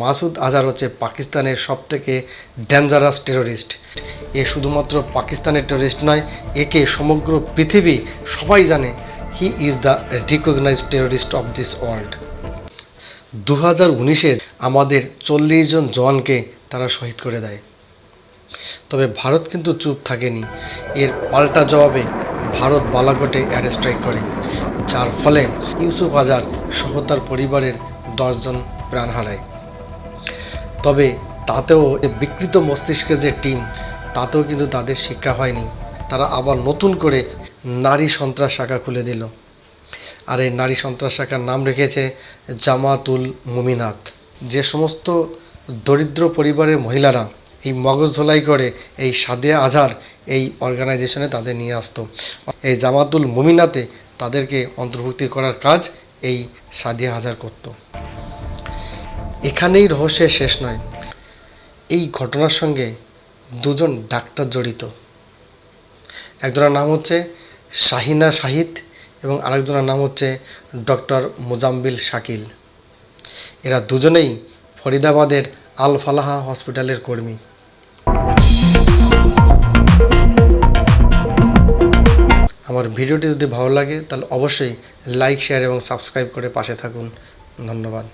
মাসুদ আজহার হচ্ছে পাকিস্তানের সবথেকে ডেঞ্জারাস টেরোরিস্ট। এ শুধুমাত্র পাকিস্তানের টেরোরিস্ট নয়, একে সমগ্র পৃথিবী সবাই জানে। He is the recognised terrorist of this world. 2019-এ আমাদের 40 জন জওয়ানকে তারা শহীদ করে দেয়। তবে ভারত কিন্তু চুপ থাকেনি। এর পাল্টা জবাবে ভারত বালাকোটে এয়ার স্ট্রাইক করে, যার ফলে ইউসুফ আজহার সহ তার পরিবারের 10 জন প্রাণ হারায়। তবে তাতেও বিকৃত মস্তিষ্কের যে টিম, তাতেও কিন্তু তাদের শিক্ষা হয়নি। তারা আবার নতুন করে নারী সন্ত্রাস শাখা খুলে দিল। আর এই নারী সন্ত্রাস শাখার নাম রেখেছে জামাতুল মুমিনাত। যে সমস্ত দরিদ্র পরিবারের মহিলারা এই মগজ ধোলাই করে এই সাদিয়া আজহার এই অর্গানাইজেশনে তাদের নিয়ে আসতো, এই জামাতুল মুমিনাতে তাদেরকে অন্তর্ভুক্তি করার কাজ এই সাদিয়া আজহার করত। এখানেই রহস্যের শেষ নয়। এই ঘটনার সঙ্গে 2 জন ডাক্তার জড়িত। একজনের নাম হচ্ছে শাহিনা শাহিদ এবং আরেকজনের নাম হচ্ছে ডক্টর মোজাম্বিল শাকিল। এরা দুজনেই ফরিদাবাদের আল ফালাহা হসপিটালের কর্মী। আমার ভিডিওটি যদি ভালো লাগে তাহলে অবশ্যই লাইক, শেয়ার এবং সাবস্ক্রাইব করে পাশে থাকুন। ধন্যবাদ।